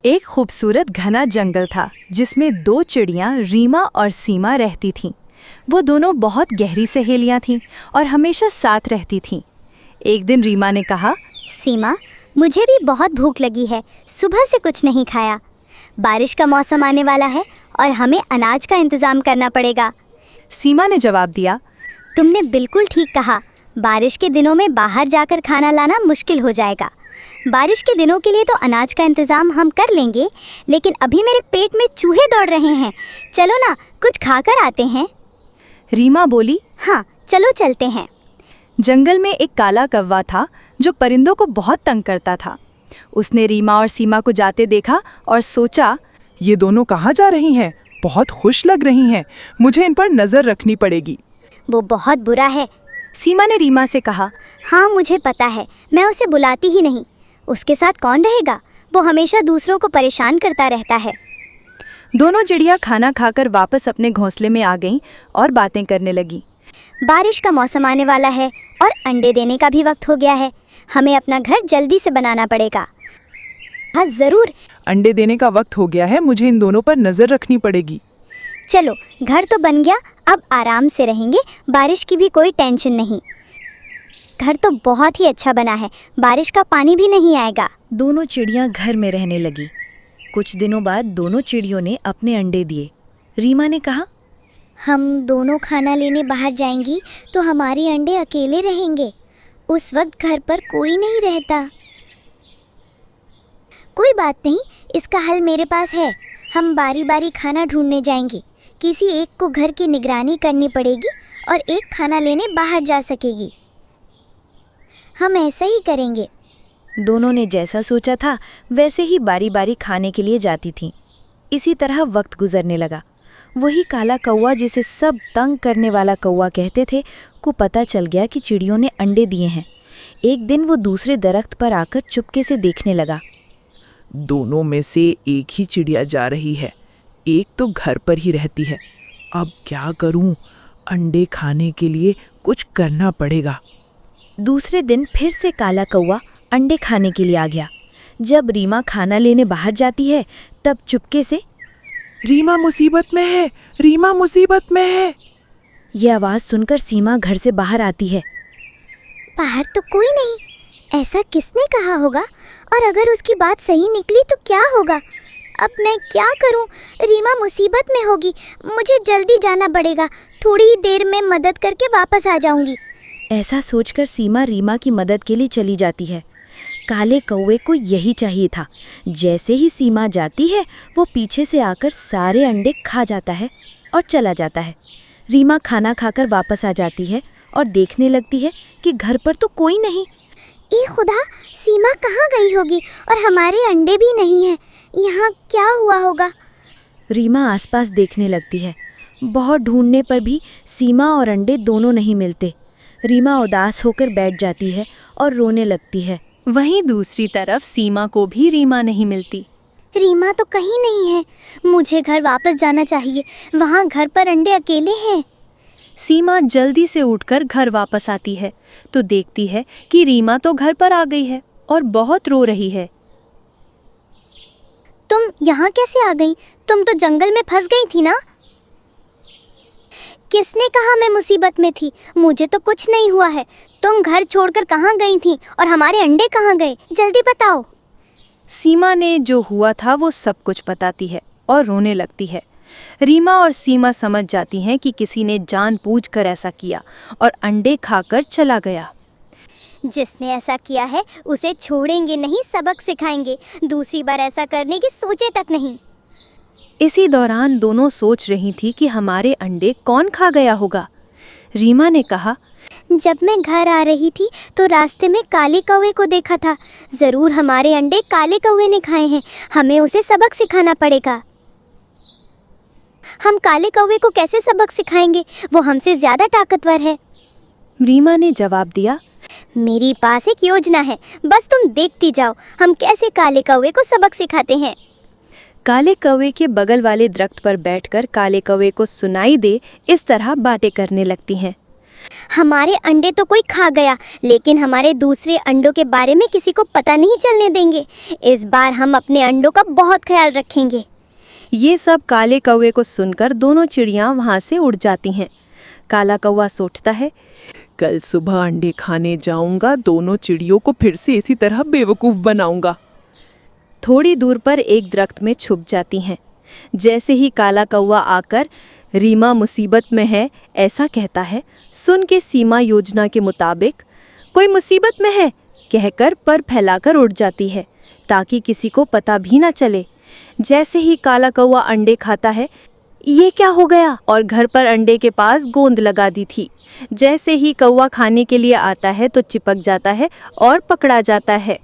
एक खूबसूरत घना जंगल था जिसमें दो चिड़ियां रीमा और सीमा रहती थीं। वो दोनों बहुत गहरी सहेलियां थीं और हमेशा साथ रहती थीं। एक दिन रीमा ने कहा, सीमा, मुझे भी बहुत भूख लगी है। सुबह से कुछ नहीं खाया। बारिश का मौसम आने वाला है और हमें अनाज का इंतज़ाम करना पड़ेगा। सीमा ने जवाब दिया, तुमने बिल्कुल ठीक कहा। बारिश के दिनों में बाहर जाकर खाना लाना मुश्किल हो जाएगा। बारिश के दिनों के लिए तो अनाज का इंतज़ाम हम कर लेंगे, लेकिन अभी मेरे पेट में चूहे दौड़ रहे हैं। चलो ना, कुछ खाकर आते हैं। रीमा बोली, हाँ, चलो चलते हैं। जंगल में एक काला कौवा था जो परिंदों को बहुत तंग करता था। उसने रीमा और सीमा को जाते देखा और सोचा, ये दोनों कहाँ जा रही हैं? बहुत खुश लग रही हैं। मुझे इन पर नज़र रखनी पड़ेगी। वो बहुत बुरा है। सीमा ने रीमा से कहा, हाँ, मुझे पता है। मैं उसे बुलाती ही नहीं। उसके साथ कौन रहेगा? वो हमेशा दूसरों को परेशान करता रहता है। दोनों चिड़िया खाना खाकर वापस अपने घोंसले में आ गईं और बातें करने लगी। बारिश का मौसम आने वाला है और अंडे देने का भी वक्त हो गया है। हमें अपना घर जल्दी से बनाना पड़ेगा। हाँ, ज़रूर। अंडे देने का वक्त हो गया है। मुझे इन दोनों पर नज़र रखनी पड़ेगी। चलो, घर तो बन गया, अब आराम से रहेंगे। बारिश की भी कोई टेंशन नहीं। घर तो बहुत ही अच्छा बना है। बारिश का पानी भी नहीं आएगा। दोनों चिड़ियां घर में रहने लगी। कुछ दिनों बाद दोनों चिड़ियों ने अपने अंडे दिए। रीमा ने कहा, हम दोनों खाना लेने बाहर जाएंगी तो हमारे अंडे अकेले रहेंगे। उस वक्त घर पर कोई नहीं रहता। कोई बात नहीं, इसका हल मेरे पास है। हम बारी बारी खाना ढूंढने जाएंगे। किसी एक को घर की निगरानी करनी पड़ेगी और एक खाना लेने बाहर जा सकेगी। हम ऐसा ही करेंगे। दोनों ने जैसा सोचा था वैसे ही बारी बारी खाने के लिए जाती थीं। इसी तरह वक्त गुजरने लगा। वही काला कौवा, जिसे सब तंग करने वाला कौवा कहते थे, को पता चल गया कि चिड़ियों ने अंडे दिए हैं। एक दिन वो दूसरे दरख्त पर आकर चुपके से देखने लगा। दोनों में से एक ही चिड़िया जा रही है। एक तो घर पर ही रहती है। अब क्या करूं? अंडे खाने के लिए कुछ करना पड़ेगा। दूसरे दिन फिर से काला कौवा अंडे खाने के लिए आ गया। जब रीमा खाना लेने बाहर जाती है तब चुपके से, रीमा मुसीबत में है, रीमा मुसीबत में है। ये आवाज़ सुनकर सीमा घर से बाहर आती है। बाहर तो कोई नहीं। ऐसा किसने कहा होगा? और अगर उसकी बात सही निकली तो क्या होगा? अब मैं क्या करूं? रीमा मुसीबत में होगी। मुझे जल्दी जाना पड़ेगा। थोड़ी ही देर में मदद करके वापस आ जाऊंगी। ऐसा सोचकर सीमा रीमा की मदद के लिए चली जाती है। काले कौवे को यही चाहिए था। जैसे ही सीमा जाती है वो पीछे से आकर सारे अंडे खा जाता है और चला जाता है। रीमा खाना खाकर वापस आ जाती है और देखने लगती है कि घर पर तो कोई नहीं। ए खुदा, सीमा कहाँ गई होगी? और हमारे अंडे भी नहीं हैं। यहाँ क्या हुआ होगा? रीमा आसपास देखने लगती है। बहुत ढूंढने पर भी सीमा और अंडे दोनों नहीं मिलते। रीमा उदास होकर बैठ जाती है और रोने लगती है। वहीं दूसरी तरफ सीमा को भी रीमा नहीं मिलती। रीमा तो कहीं नहीं है। मुझे घर वापस जाना चाहिए। वहाँ घर पर अंडे अकेले हैं। सीमा जल्दी से उठकर घर वापस आती है तो देखती है कि रीमा तो घर पर आ गई है और बहुत रो रही है। तुम यहाँ कैसे आ गई? तुम तो जंगल में फंस गई थी ना? किसने कहा मैं मुसीबत में थी? मुझे तो कुछ नहीं हुआ है। तुम घर छोड़कर कहाँ गई थी और हमारे अंडे कहाँ गए? जल्दी बताओ। सीमा ने जो हुआ था वो सब कुछ बताती है और रोने लगती है। रीमा और सीमा समझ जाती हैं कि किसी ने जानबूझकर ऐसा किया और अंडे खाकर चला गया। जिसने ऐसा किया है उसे छोड़ेंगे नहीं, सबक सिखाएंगे। दूसरी बार ऐसा करने की सोचे तक नहीं। इसी दौरान दोनों सोच रही थी कि हमारे अंडे कौन खा गया होगा। रीमा ने कहा, जब मैं घर आ रही थी तो रास्ते में काले कौवे को देखा था। ज़रूर हमारे अंडे काले कौवे ने खाए हैं। हमें उसे सबक सिखाना पड़ेगा। हम काले कौवे को कैसे सबक सिखाएंगे? वो हमसे ज़्यादा ताकतवर है। रीमा ने जवाब दिया, मेरी पास एक योजना है, बस तुम देखती जाओ हम कैसे काले कौवे को सबक सिखाते हैं। काले कौवे के बगल वाले दरख्त पर बैठकर काले कौवे को सुनाई दे इस तरह बातें करने लगती हैं। हमारे अंडे तो कोई खा गया, लेकिन हमारे दूसरे अंडों के बारे में किसी को पता नहीं चलने देंगे। इस बार हम अपने अंडों का बहुत ख्याल रखेंगे। ये सब काले कौवे को सुनकर दोनों चिड़ियाँ वहाँ से उड़ जाती हैं। काला कौवा सोचता है, कल सुबह अंडे खाने जाऊंगा, दोनों चिड़ियों को फिर से इसी तरह बेवकूफ बनाऊंगा। थोड़ी दूर पर एक दरख्त में छुप जाती हैं। जैसे ही काला कौवा आकर रीमा मुसीबत में है ऐसा कहता है, सुन के सीमा योजना के मुताबिक कोई मुसीबत में है कहकर पर फैलाकर उड़ जाती है ताकि किसी को पता भी ना चले। जैसे ही काला कौवा अंडे खाता है, ये क्या हो गया, और घर पर अंडे के पास गोंद लगा दी थी। जैसे ही कौवा खाने के लिए आता है तो चिपक जाता है और पकड़ा जाता है।